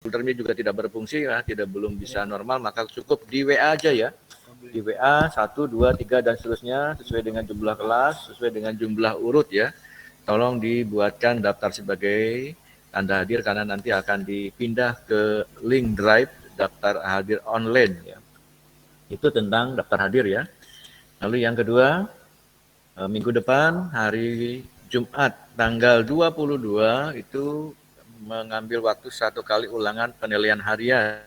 Google Meet juga tidak berfungsi ya, belum bisa normal, maka cukup di WA aja ya. Di WA 1, 2, 3 dan seterusnya sesuai dengan jumlah kelas, sesuai dengan jumlah urut ya. Tolong dibuatkan daftar sebagai tanda hadir karena nanti akan dipindah ke link drive daftar hadir online ya. Itu tentang daftar hadir ya. Lalu yang kedua, minggu depan hari Jumat tanggal 22 itu mengambil waktu 1 kali ulangan penilaian harian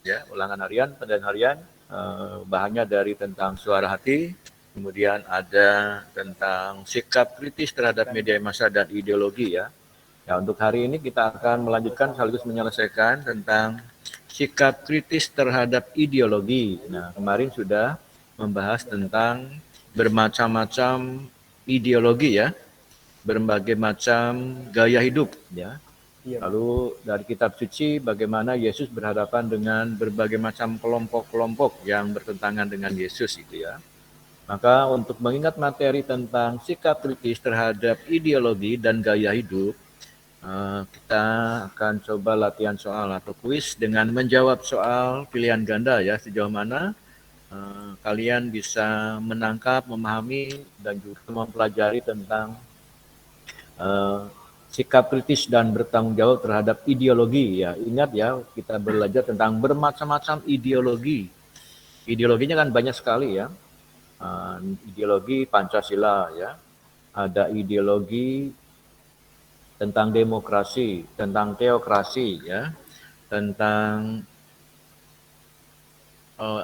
ya, ulangan harian, penilaian harian, bahannya dari tentang suara hati, kemudian ada tentang sikap kritis terhadap media massa dan ideologi ya. Ya, untuk hari ini kita akan melanjutkan sekaligus menyelesaikan tentang sikap kritis terhadap ideologi. Nah, kemarin sudah membahas tentang bermacam-macam ideologi ya, berbagai macam gaya hidup ya. Lalu dari kitab suci bagaimana Yesus berhadapan dengan berbagai macam kelompok-kelompok yang bertentangan dengan Yesus itu ya. Maka untuk mengingat materi tentang sikap kritis terhadap ideologi dan gaya hidup, kita akan coba latihan soal atau kuis dengan menjawab soal pilihan ganda ya, sejauh mana kalian bisa menangkap, memahami, dan juga mempelajari tentang sikap kritis dan bertanggung jawab terhadap ideologi ya. Ingat ya, kita belajar tentang bermacam-macam ideologi. Ideologinya kan banyak sekali ya. Ideologi Pancasila ya. Ada ideologi tentang demokrasi, tentang teokrasi ya, tentang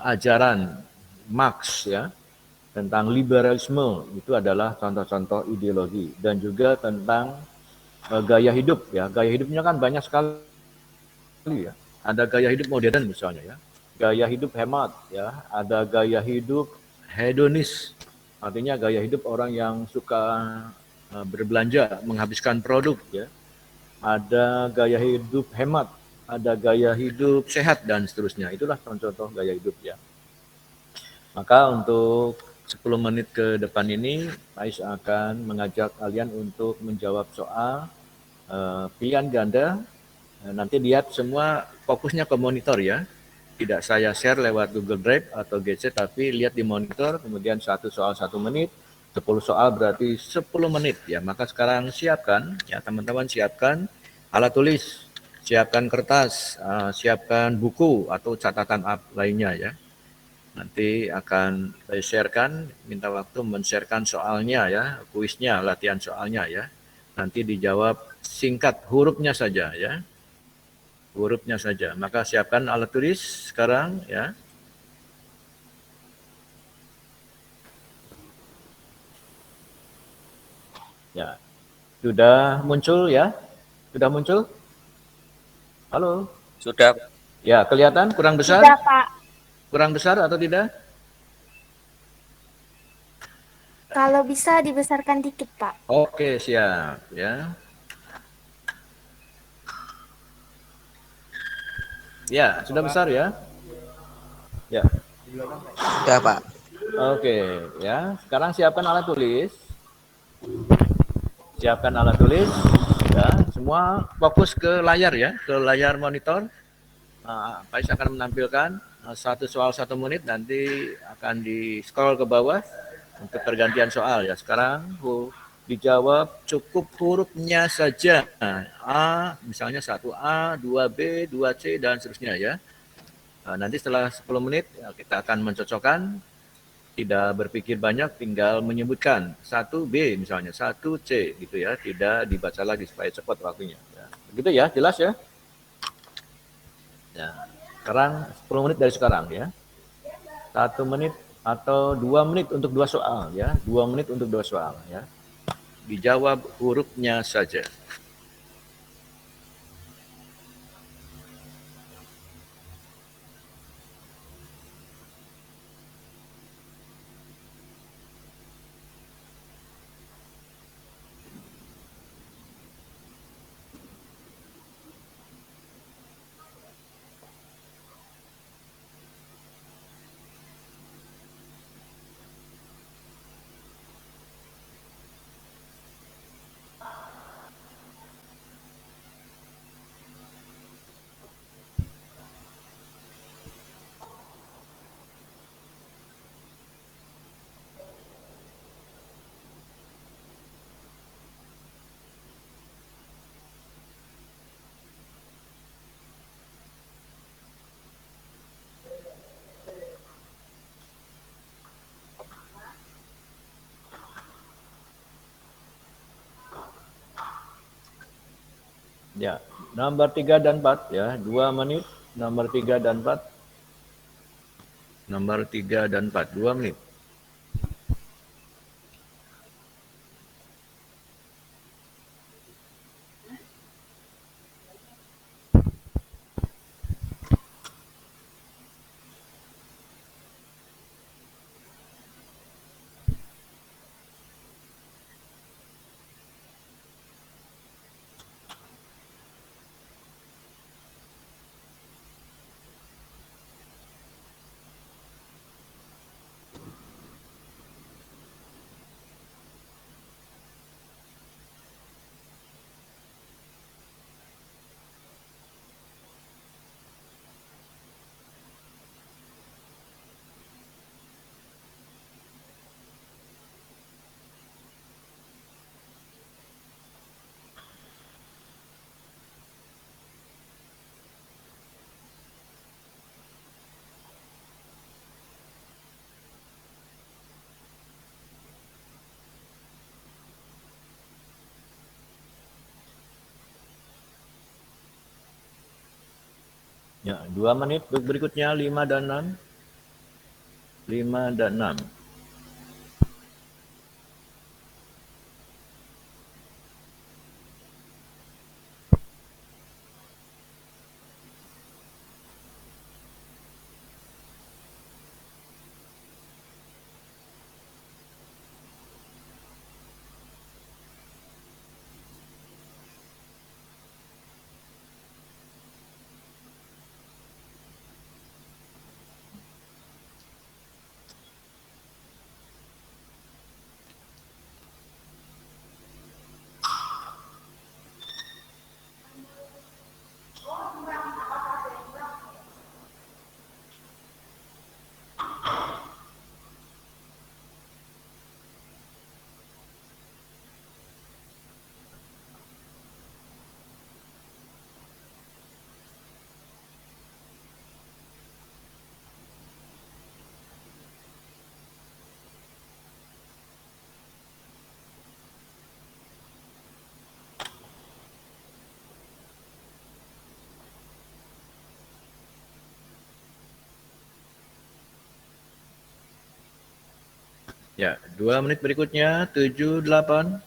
ajaran Marx ya, tentang liberalisme, itu adalah contoh-contoh ideologi, dan juga tentang gaya hidup ya. Gaya hidupnya kan banyak sekali ya. Ada gaya hidup modern misalnya ya, gaya hidup hemat ya, ada gaya hidup hedonis, artinya gaya hidup orang yang suka berbelanja, menghabiskan produk ya. Ada gaya hidup hemat, ada gaya hidup sehat dan seterusnya. Itulah contoh-contoh gaya hidup ya. Maka untuk 10 menit ke depan ini, Ais akan mengajak kalian untuk menjawab soal pilihan ganda. Nanti lihat semua fokusnya ke monitor ya. Tidak saya share lewat Google Drive atau GC, tapi lihat di monitor, kemudian 1 soal 1 menit, 10 soal berarti 10 menit ya. Maka sekarang siapkan ya teman-teman, siapkan alat tulis, siapkan kertas, siapkan buku atau catatan lainnya ya. Nanti akan saya sharekan, minta waktu men-sharekan soalnya ya, kuisnya, latihan soalnya ya. Nanti dijawab singkat, hurufnya saja ya. Hurufnya saja. Maka siapkan alat tulis sekarang ya. Ya. Sudah muncul ya? Sudah muncul? Halo? Sudah. Ya, kelihatan kurang besar? Sudah, Pak. Kurang besar atau tidak? Kalau bisa dibesarkan dikit, Pak. Oke, siap ya. Ya, sudah besar ya? Ya. Sudah, Pak. Oke, ya. Sekarang siapkan alat tulis. Siapkan alat tulis. Ya, semua fokus ke layar ya, ke layar monitor. Faiz akan menampilkan 1 soal 1 menit, nanti akan di scroll ke bawah untuk pergantian soal ya. Sekarang dijawab cukup hurufnya saja. A, misalnya 1A, 2B, 2C, dan seterusnya ya. Nanti setelah 10 menit ya, kita akan mencocokkan, tidak berpikir banyak, tinggal menyebutkan 1B misalnya, 1C gitu ya, tidak dibaca lagi supaya cepat waktunya. Ya. Begitu ya, jelas ya? Ya. Sekarang 10 menit dari sekarang ya. 1 menit atau 2 menit untuk 2 soal ya. 2 menit untuk 2 soal ya. Dijawab hurufnya saja. Nomor 3 dan 4 ya, 2 menit. Nomor 3 dan 4. Nomor 3 dan 4, 2 menit. Ya, 2 menit berikutnya 5 dan 6. 5 dan 6. Ya, 2 menit berikutnya 7 8.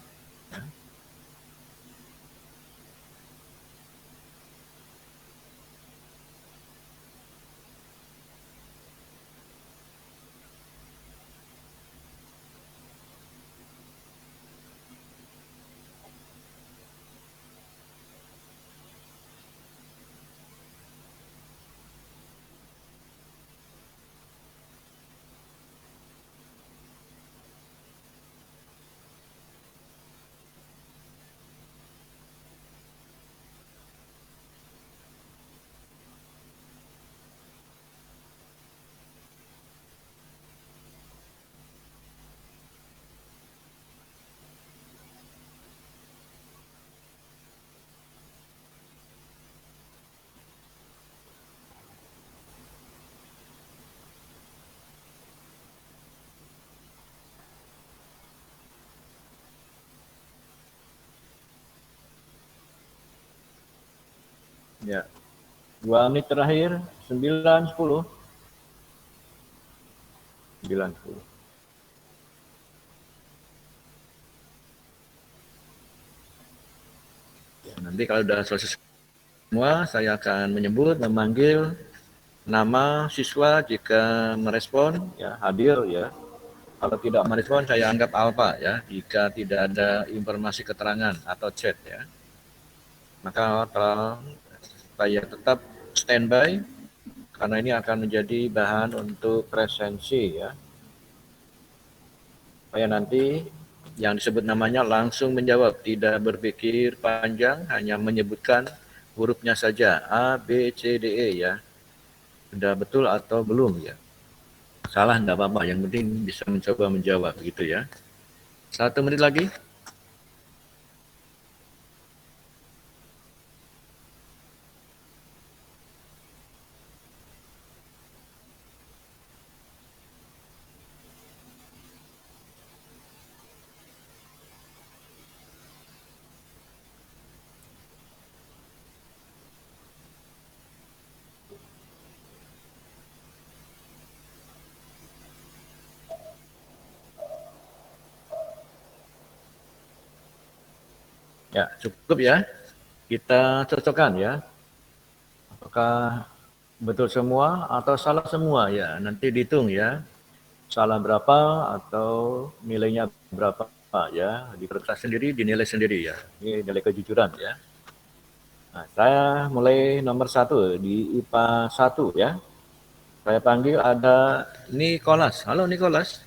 Ya. 2 menit terakhir 9 10. 9 10. Nanti kalau sudah selesai semua, saya akan memanggil nama siswa. Jika merespon, ya hadir ya. Kalau tidak merespon, saya anggap alfa ya. Jika tidak ada informasi keterangan atau chat ya, maka saya tetap standby karena ini akan menjadi bahan untuk presensi ya. Supaya nanti yang disebut namanya langsung menjawab, tidak berpikir panjang, hanya menyebutkan hurufnya saja, A, B, C, D, E ya. Sudah betul atau belum ya. Salah enggak apa-apa, yang penting bisa mencoba menjawab gitu ya. 1 menit lagi. Ya, cukup ya. Kita cocokkan ya. Apakah betul semua atau salah semua ya? Nanti dihitung ya. Salah berapa atau nilainya berapa ya? Diperiksa sendiri, dinilai sendiri ya. Ini nilai kejujuran ya. Nah, saya mulai nomor 1 di IPA 1 ya. Saya panggil ada Nicholas. Halo Nicholas.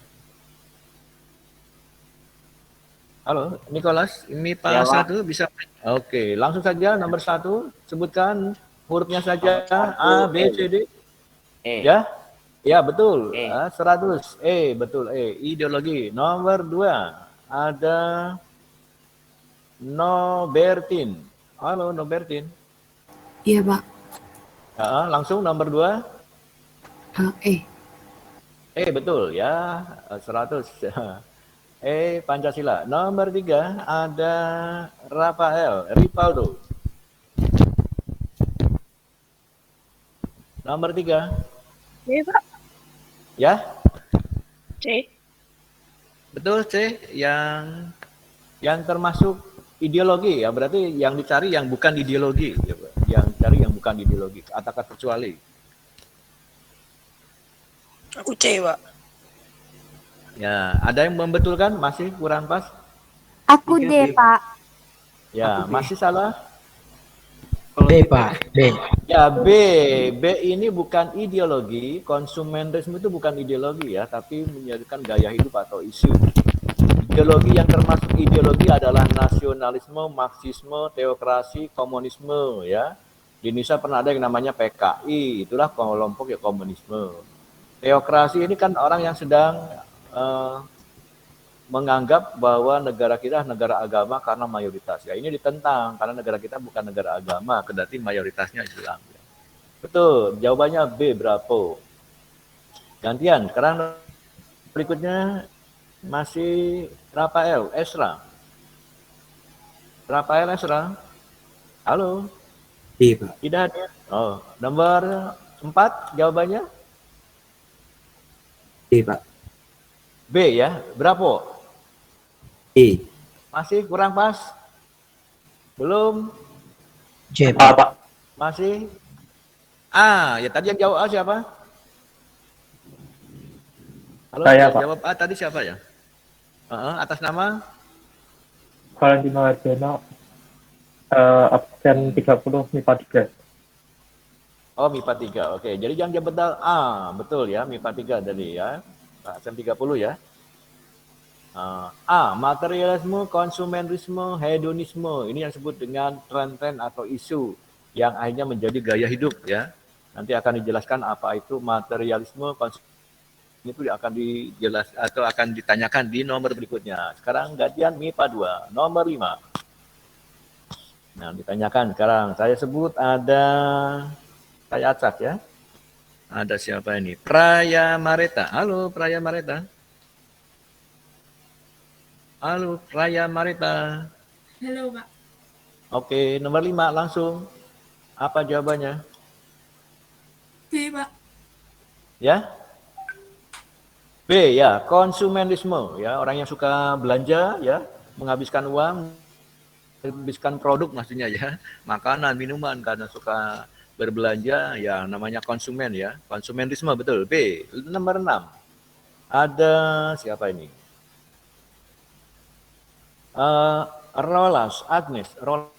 Halo Nicholas, ini Ya, IPA Pak. 1 bisa? Oke, langsung saja nomor 1. Sebutkan hurufnya saja. Nomor satu, A, B, E. C, D. E. Ya? Ya, betul. E. 100. Betul. Ideologi. Nomor 2 ada Nobertin. Halo Nobertin. Iya, Pak. Langsung nomor 2. Betul ya. 100. Pancasila. Nomor 3 ada Rafael Ripaldo. Nomor 3. C, Pak. Ya, C. betul C, yang termasuk ideologi ya, berarti yang dicari yang bukan ideologi ya, Pak. Yang dicari yang bukan ideologi, kata kecuali. Aku C, Pak. Ya, ada yang membetulkan? Masih kurang pas? Aku Tiga, D, B. Pak. Ya, Aku B. masih salah? B, Pak. B. Ya, B. B ini bukan ideologi, konsumerisme itu bukan ideologi ya, tapi menjadikan gaya hidup atau isu. Ideologi yang termasuk ideologi adalah nasionalisme, marxisme, teokrasi, komunisme ya. Di Indonesia pernah ada yang namanya PKI, itulah kelompok ya komunisme. Teokrasi ini kan orang yang sedang menganggap bahwa negara kita negara agama karena mayoritas. Ya ini ditentang karena negara kita bukan negara agama, kendati mayoritasnya Islam. Betul, jawabannya B, Bravo. Gantian, sekarang berikutnya masih Rafael Esra. Rafael Esra. Halo. B, Pak. Tidak ada. Oh, nomor 4 jawabannya B, Pak. B ya, Bravo. E. Masih kurang pas? Belum? J, Pak. Masih? A, ya tadi yang jawab A siapa? Halo, Saya, yang Pak. jawab A tadi siapa ya? Atas nama? Valentino Harjono, absen 30 MIPA 3. Oh, MIPA 3. Oke, jadi yang jawab betul A, betul ya, MIPA 3 tadi ya. Absen 30 ya. A, materialisme, konsumerisme, hedonisme. Ini yang disebut dengan tren-tren atau isu yang akhirnya menjadi gaya hidup ya. Nanti akan dijelaskan apa itu materialisme, konsumerisme itu akan dijelas atau akan ditanyakan di nomor berikutnya. Sekarang gantian MIPA 2, nomor 5. Nah, ditanyakan sekarang. Saya sebut ada saya acak ya. Ada siapa ini? Praya Mareta. Halo Praya Mareta. Halo, Raya Marita. Halo, Pak. Oke, nomor 5 langsung. Apa jawabannya? B, Pak. Ya? B ya, konsumerisme ya, orang yang suka belanja ya, menghabiskan uang, menghabiskan produk maksudnya ya, makanan, minuman karena suka berbelanja ya namanya konsumen ya. Konsumerisme betul. B. Nomor 6. Ada siapa ini? Rolas Agnes. Halo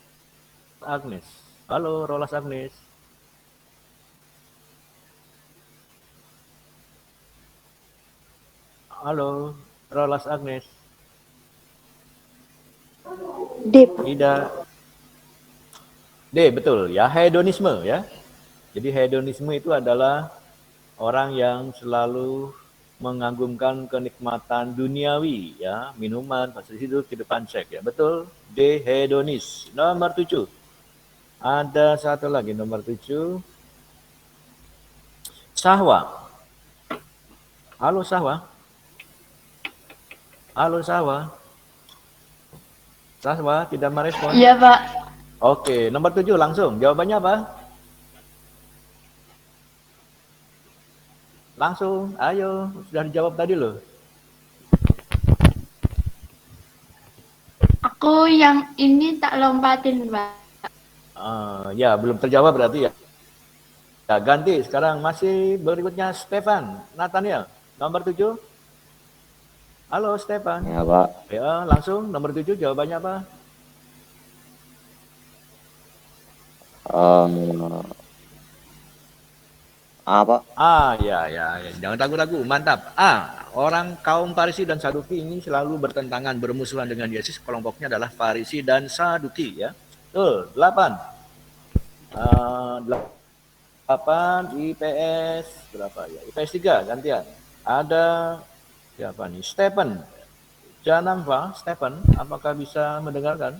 Rolas Agnes. Halo Rolas Agnes. D. Tidak. D, betul ya, hedonisme ya. Jadi hedonisme itu adalah orang yang selalu mengagumkan kenikmatan duniawi ya, minuman, fasilitas hidup, kehidupan seks ya. Betul, D, hedonis. Nomor 7. Ada satu lagi nomor 7. Sahwa. Halo Sahwa. Halo Sahwa. Sahwa tidak merespon. Iya, Pak. Oke, nomor 7 langsung. Jawabannya apa? Langsung, ayo. Sudah dijawab tadi loh. Aku yang ini tak lompatin, Pak. Ya, belum terjawab berarti ya. Ya, ganti. Sekarang masih berikutnya Stefan Nathaniel, nomor 7. Halo Stefan. Ya, Pak. Ya, langsung nomor 7 jawabannya apa? Apa? Ya. Jangan ragu-ragu. Mantap. Orang kaum Farisi dan Saduki ini selalu bertentangan, bermusuhan dengan Yesus. Kelompoknya adalah Farisi dan Saduki ya. Betul. 8. 8 IPS berapa ya? IPS 3 gantian. Ada siapa nih? Stephen. Janamva, Stephen, apakah bisa mendengarkan?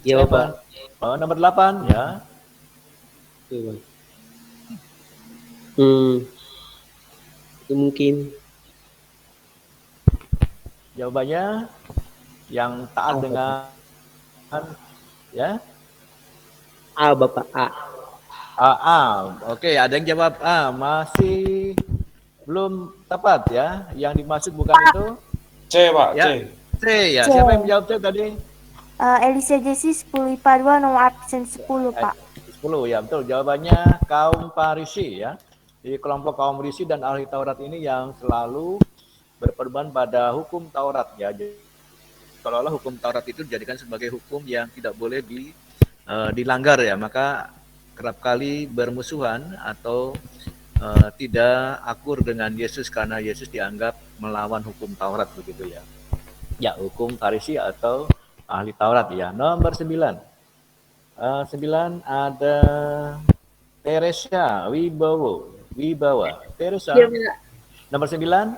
Iya, Pak. Nomor 8 ya. Iya, Pak. Itu mungkin Jawabannya yang taat dengan ya. Bapak A. Oke, ada yang jawab A, masih belum tepat ya. Yang dimaksud bukan itu? C, Pak. Ya. C ya. C. Siapa yang menjawab C tadi? Elisa Jesi 10 IPA 2 nomor absen 10, Pak. 10 ya, betul. Jawabannya kaum Farisi ya. Jadi kelompok kaum Farisi dan ahli Taurat ini yang selalu berpedoman pada hukum Taurat ya. Jadi seolah-olah hukum Taurat itu dijadikan sebagai hukum yang tidak boleh dilanggar ya. Maka kerap kali bermusuhan atau tidak akur dengan Yesus karena Yesus dianggap melawan hukum Taurat begitu ya. Ya, hukum Farisi atau ahli Taurat ya. Nomor 9. 9 ada Teresa Wibawa. Teresa. Ya, Pak. Nomor 9.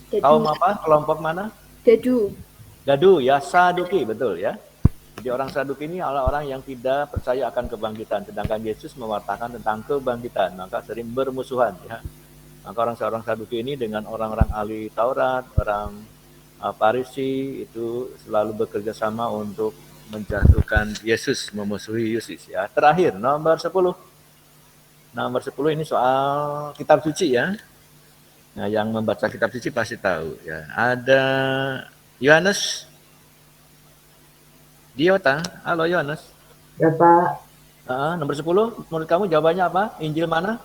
Dadu. Kaum apa? Kelompok mana? Dadu ya, Saduki, betul ya. Jadi orang Saduki ini adalah orang yang tidak percaya akan kebangkitan, sedangkan Yesus mewartakan tentang kebangkitan, maka sering bermusuhan ya. Maka orang Saduki ini dengan orang-orang ahli Taurat, orang Farisi itu selalu bekerja sama untuk menjatuhkan Yesus, memusuhi Yesus ya. Terakhir nomor 10. Nomor 10 ini soal kitab suci ya. Nah, yang membaca kitab suci pasti tahu ya. Ada Yohanes Diota. Halo Yohanes. Ya, Pak. Nomor 10, menurut kamu jawabannya apa? Injil mana?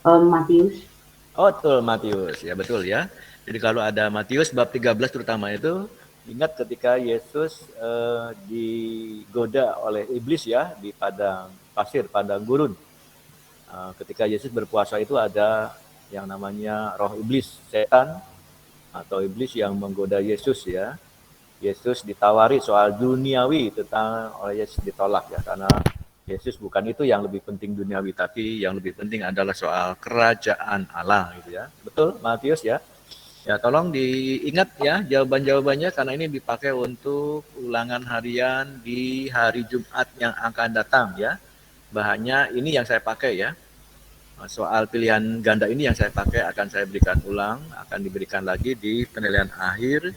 Matius. Oh, betul, Matius. Ya, betul ya. Jadi kalau ada Matius bab 13 terutama itu, ingat ketika Yesus digoda oleh iblis ya di padang pasir, padang gurun. Ketika Yesus berpuasa itu ada yang namanya roh iblis, setan atau iblis yang menggoda Yesus ya. Yesus ditawari soal duniawi tentang oleh Yesus ditolak ya, karena Yesus bukan itu yang lebih penting duniawi, tapi yang lebih penting adalah soal kerajaan Allah gitu ya. Betul Matius ya. Ya, tolong diingat ya jawaban-jawabannya karena ini dipakai untuk ulangan harian di hari Jumat yang akan datang ya. Bahannya ini yang saya pakai ya. Soal pilihan ganda ini yang saya pakai akan saya berikan ulang, akan diberikan lagi di penilaian akhir,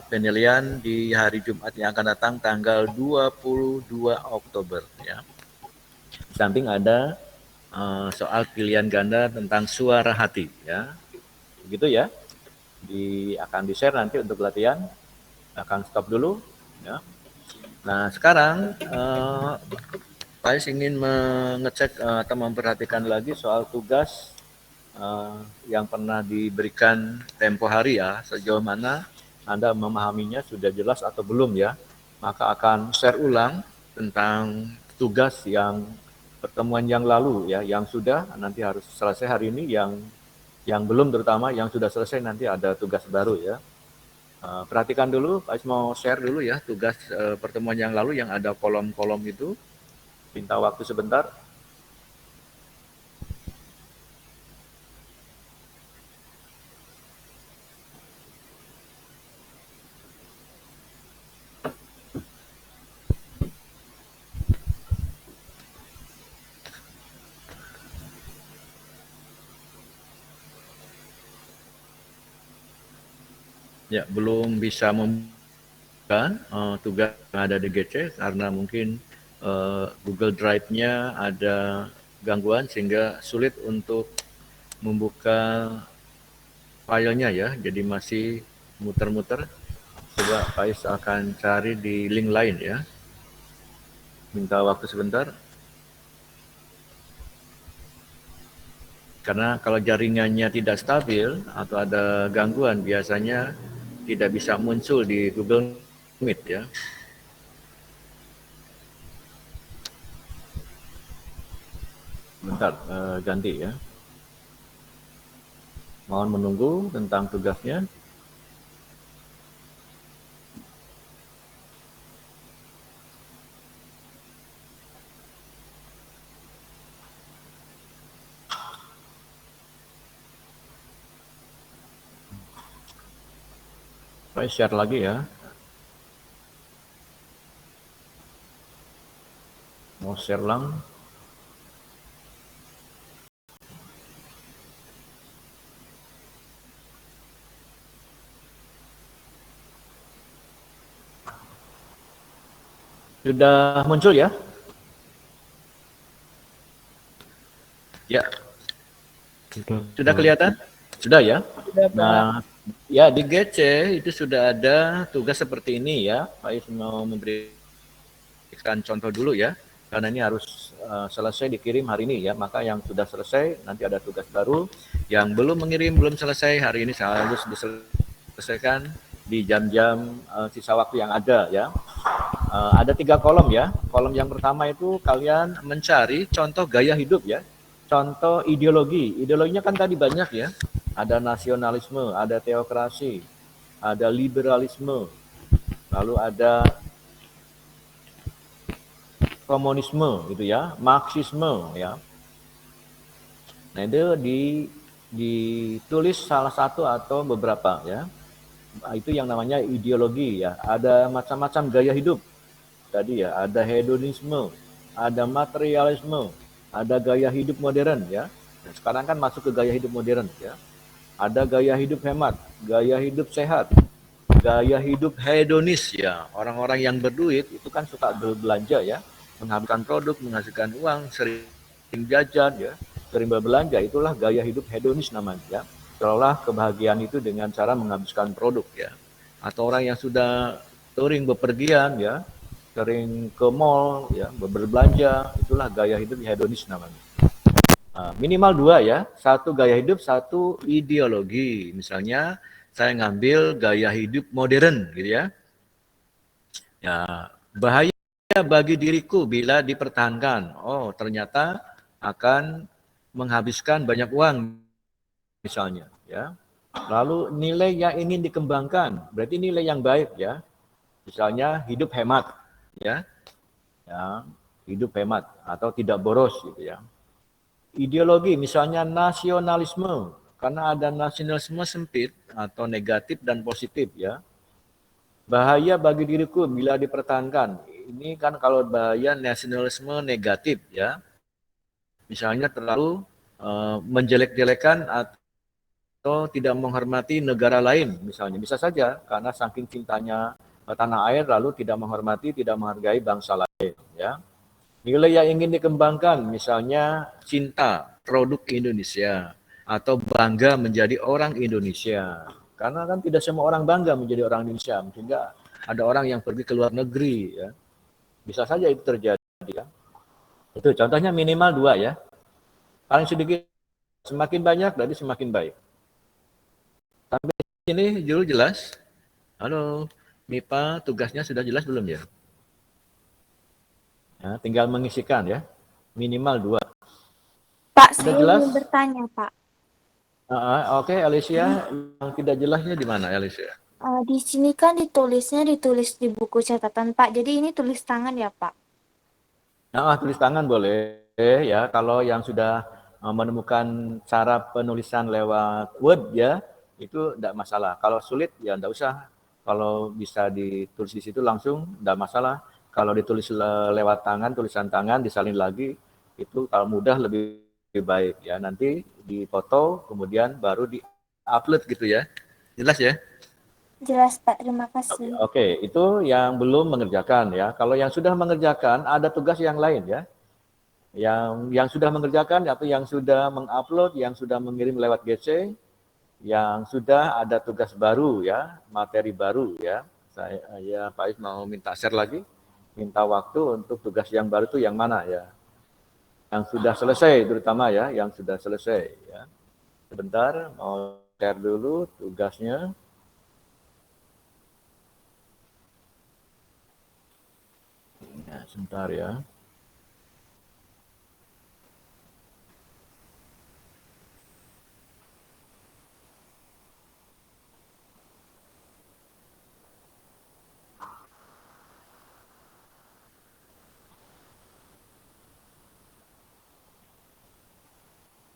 penilaian di hari Jumat yang akan datang tanggal 22 Oktober ya. Di samping ada soal pilihan ganda tentang suara hati ya. Begitu ya. Akan di-share nanti untuk latihan. Akan stop dulu ya. Nah, sekarang saya ingin mengecek atau memperhatikan lagi soal tugas yang pernah diberikan tempo hari ya, sejauh mana Anda memahaminya sudah jelas atau belum ya. Maka akan share ulang tentang tugas yang pertemuan yang lalu ya, yang sudah nanti harus selesai hari ini, yang belum terutama yang sudah selesai nanti ada tugas baru ya. Perhatikan dulu, Pak mau share dulu ya tugas pertemuan yang lalu yang ada kolom-kolom itu. Minta waktu sebentar. Ya, belum bisa membuka tugas yang ada di GC karena mungkin Google Drive-nya ada gangguan sehingga sulit untuk membuka filenya ya. Jadi masih muter-muter Coba Faiz akan cari di link lain ya. Minta waktu sebentar. Karena kalau jaringannya tidak stabil atau ada gangguan, biasanya tidak bisa muncul di Google Meet ya. Bentar, ganti ya. Mohon menunggu tentang tugasnya. Saya share lagi ya. Mau share lang. Sudah muncul ya? Ya. Sudah kelihatan? Sudah ya? Nah, ya di GC itu sudah ada tugas seperti ini ya. Faiz mau memberikan contoh dulu ya. Karena ini harus selesai dikirim hari ini ya. Maka yang sudah selesai nanti ada tugas baru. Yang belum mengirim, belum selesai hari ini harus diselesaikan di jam-jam sisa waktu yang ada ya. Ada 3 kolom ya. Kolom yang pertama itu kalian mencari contoh gaya hidup ya. Contoh ideologi. Ideologinya kan tadi banyak ya. Ada nasionalisme, ada teokrasi, ada liberalisme, lalu ada komunisme gitu ya, marxisme ya. Nah itu ditulis salah satu atau beberapa ya. Itu yang namanya ideologi ya. Ada macam-macam gaya hidup. Tadi ya, ada hedonisme, ada materialisme, ada gaya hidup modern ya. Nah, sekarang kan masuk ke gaya hidup modern ya. Ada gaya hidup hemat, gaya hidup sehat, gaya hidup hedonis ya. Orang-orang yang berduit itu kan suka berbelanja ya, menghabiskan produk, menghasilkan uang, sering jajan ya, sering berbelanja. Itulah gaya hidup hedonis namanya ya. Seolah kebahagiaan itu dengan cara menghabiskan produk ya. Atau orang yang sudah sering bepergian ya, sering ke mall ya, berbelanja, itulah gaya hidup hedonis namanya. Minimal 2 ya, 1 gaya hidup, 1 ideologi. Misalnya saya ngambil gaya hidup modern gitu ya. Ya, bahaya bagi diriku bila dipertahankan. Oh, ternyata akan menghabiskan banyak uang misalnya ya. Lalu nilai yang ingin dikembangkan, berarti nilai yang baik ya. Misalnya hidup hemat ya. Ya, hidup hemat atau tidak boros gitu ya. Ideologi misalnya nasionalisme, karena ada nasionalisme sempit atau negatif dan positif ya. Bahaya bagi diriku bila dipertahankan. Ini kan kalau bahaya nasionalisme negatif ya. Misalnya terlalu menjelek-jelekan atau tidak menghormati negara lain misalnya. Bisa saja karena saking cintanya tanah air lalu tidak menghormati, tidak menghargai bangsa lain ya. Nilai yang ingin dikembangkan, misalnya cinta produk Indonesia atau bangga menjadi orang Indonesia. Karena kan tidak semua orang bangga menjadi orang Indonesia, sehingga ada orang yang pergi ke luar negeri. Ya. Bisa saja itu terjadi. Ya. Itu contohnya minimal 2 ya. Paling sedikit, semakin banyak berarti semakin baik. Sampai sini Jul jelas? Halo, MIPA tugasnya sudah jelas belum ya? Ya, tinggal mengisikan ya, minimal 2. Pak, Sudah saya jelas? ingin bertanya, Pak. Oke, Alicia, yang tidak jelasnya di mana, Alicia? Di sini kan ditulis di buku catatan, Pak. Jadi ini tulis tangan ya, Pak? Tulis tangan boleh ya, kalau yang sudah menemukan cara penulisan lewat Word ya, itu tidak masalah. Kalau sulit ya tidak usah. Kalau bisa ditulis di situ langsung, tidak masalah. Kalau ditulis lewat tangan, tulisan tangan, disalin lagi, itu kalau mudah lebih baik ya. Nanti dipoto, kemudian baru di-upload gitu ya. Jelas ya? Jelas, Pak. Terima kasih. Oke, itu yang belum mengerjakan ya. Kalau yang sudah mengerjakan, ada tugas yang lain ya. Yang sudah mengerjakan atau yang sudah mengupload, yang sudah mengirim lewat GC, yang sudah ada tugas baru ya, materi baru ya. Pak Is mau minta share lagi, minta waktu untuk tugas yang baru itu yang mana ya? Yang sudah selesai terutama ya, yang sudah selesai ya. Sebentar, mau share dulu tugasnya. Ya, sebentar ya.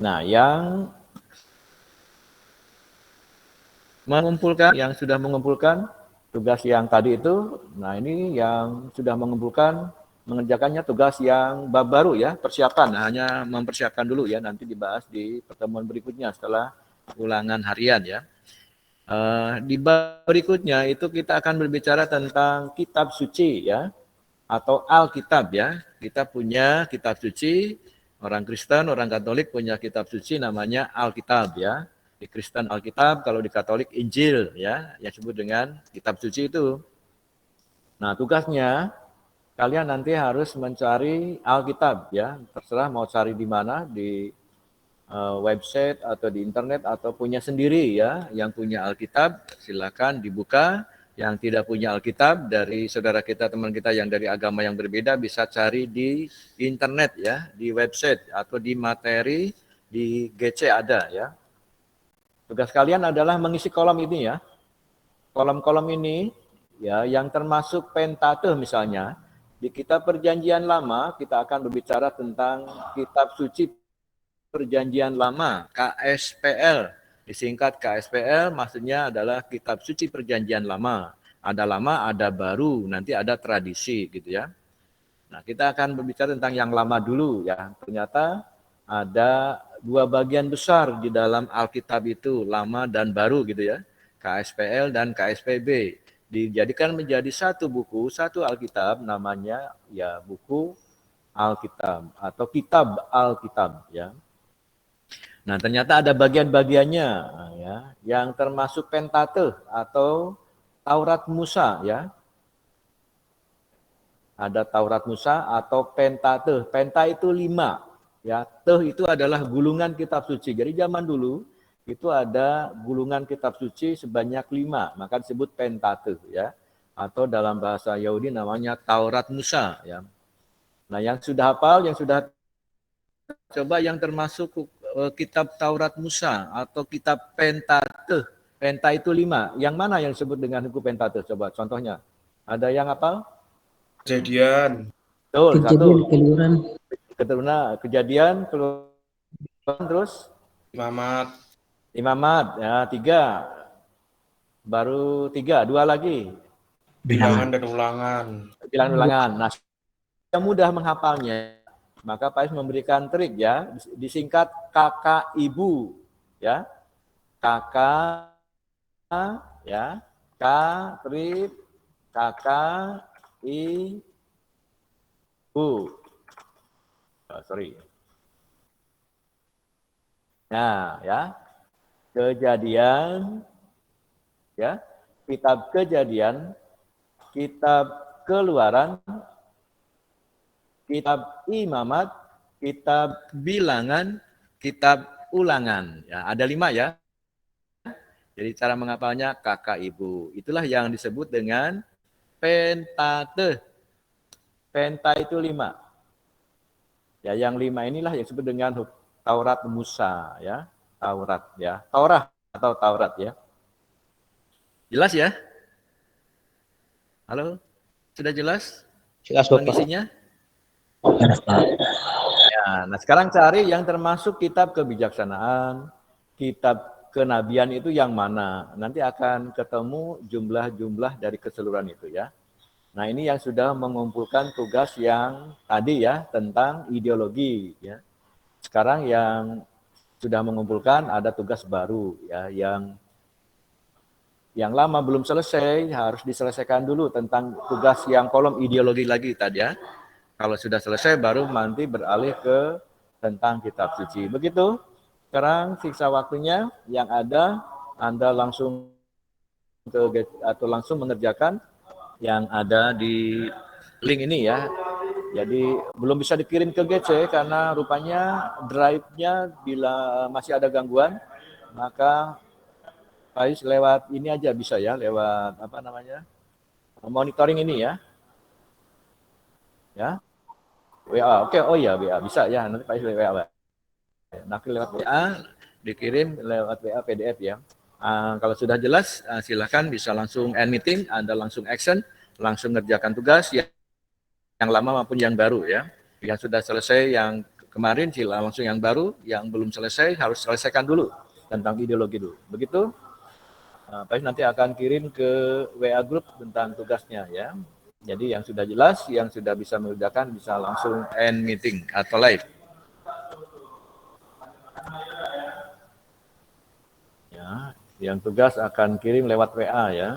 Nah, yang sudah mengumpulkan tugas yang tadi itu, nah ini yang sudah mengumpulkan, mengerjakannya tugas yang bab baru ya, persiapan, hanya mempersiapkan dulu ya, nanti dibahas di pertemuan berikutnya setelah ulangan harian ya. Di bab berikutnya itu kita akan berbicara tentang kitab suci ya, atau Alkitab ya. Kita punya kitab suci, orang Kristen, orang Katolik punya kitab suci namanya Alkitab ya. Di Kristen Alkitab, kalau di Katolik Injil ya, yang disebut dengan kitab suci itu. Nah, tugasnya kalian nanti harus mencari Alkitab ya. Terserah mau cari di mana, di website atau di internet atau punya sendiri ya. Yang punya Alkitab silakan dibuka. Yang tidak punya Alkitab dari saudara kita, teman kita yang dari agama yang berbeda bisa cari di internet ya, di website atau di materi di GC ada ya. Tugas kalian adalah mengisi kolom ini ya. Kolom-kolom ini ya yang termasuk Pentateuch misalnya. Di kitab Perjanjian Lama kita akan berbicara tentang kitab suci Perjanjian Lama, KSPL. Disingkat KSPL maksudnya adalah kitab suci Perjanjian Lama. Ada lama, ada baru, nanti ada tradisi gitu ya. Nah, kita akan berbicara tentang yang lama dulu ya. Ternyata ada dua bagian besar di dalam Alkitab itu, lama dan baru gitu ya. KSPL dan KSPB. Dijadikan menjadi satu buku, satu Alkitab namanya ya buku Alkitab atau kitab Alkitab ya. Nah, ternyata ada bagian-bagiannya ya, yang termasuk Pentateuch atau Taurat Musa ya. Ada Taurat Musa atau Pentateuch. Penta itu 5 ya. Teuch itu adalah gulungan kitab suci. Jadi zaman dulu itu ada gulungan kitab suci sebanyak 5, maka disebut Pentateuch ya. Atau dalam bahasa Yahudi namanya Taurat Musa ya. Nah, yang sudah hafal, yang sudah coba yang termasuk kitab Taurat Musa atau kitab Pentateuch. Penta itu 5. Yang mana yang disebut dengan buku Pentateuch? Coba contohnya. Ada yang hafal? Kejadian. Betul, Kejadian, satu. Keluaran. Kejadian, keluaran, terus? Imamat. Ya, 3. Baru 3, 2 lagi. Bilangan dan ulangan. Bilangan ulangan. Nah, yang mudah menghafalnya. Maka Pak Is memberikan trik ya, disingkat kakak ibu ya. Kakak ya, K trik kakak ibu. Sorry. Nah, ya. Kejadian ya, kitab Kejadian, kitab Keluaran, kitab Imamat, kitab Bilangan, kitab Ulangan. Ya, ada 5 ya. Jadi cara menghafalnya kakak ibu. Itulah yang disebut dengan Pentateuch. Penta itu 5. Ya, yang 5 inilah yang disebut dengan Taurat Musa ya. Taurat ya. Taurah atau Taurat ya. Jelas ya? Halo? Sudah jelas? Jelas, Bapak. Mengisinya? Ya, nah sekarang cari yang termasuk kitab kebijaksanaan, kitab kenabian itu yang mana. Nanti akan ketemu jumlah-jumlah dari keseluruhan itu ya. Nah ini yang sudah mengumpulkan tugas yang tadi ya tentang ideologi ya. Sekarang yang sudah mengumpulkan ada tugas baru ya yang lama belum selesai harus diselesaikan dulu tentang tugas yang kolom ideologi lagi tadi ya. Kalau sudah selesai baru nanti beralih ke tentang kitab suci. Begitu. Sekarang sisa waktunya yang ada Anda langsung atau langsung mengerjakan yang ada di link ini ya. Jadi belum bisa dikirim ke GC karena rupanya drive-nya bila masih ada gangguan, maka Faiz lewat ini aja bisa ya, lewat apa namanya, monitoring ini ya. Ya, WA, oke, oh ya WA bisa ya, nanti Faiz lewat WA. Nanti lewat WA, dikirim lewat WA PDF ya. Kalau sudah jelas, silakan bisa langsung end meeting, Anda langsung action, langsung ngerjakan tugas yang lama maupun yang baru ya. Yang sudah selesai yang kemarin langsung yang baru, yang belum selesai harus selesaikan dulu tentang ideologi dulu. Begitu? Pak nanti akan kirim ke WA group tentang tugasnya ya. Jadi yang sudah jelas, yang sudah bisa mengerjakan bisa langsung end meeting atau live. Ya, yang tugas akan kirim lewat WA ya.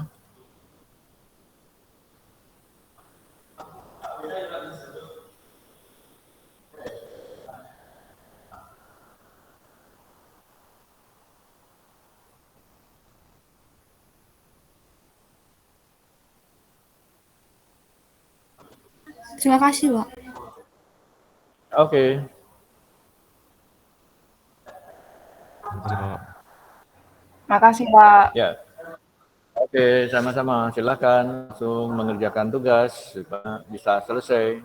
Terima kasih, Pak. Oke. Makasih, Pak. Ya. Oke, sama-sama. Silakan langsung mengerjakan tugas supaya bisa selesai.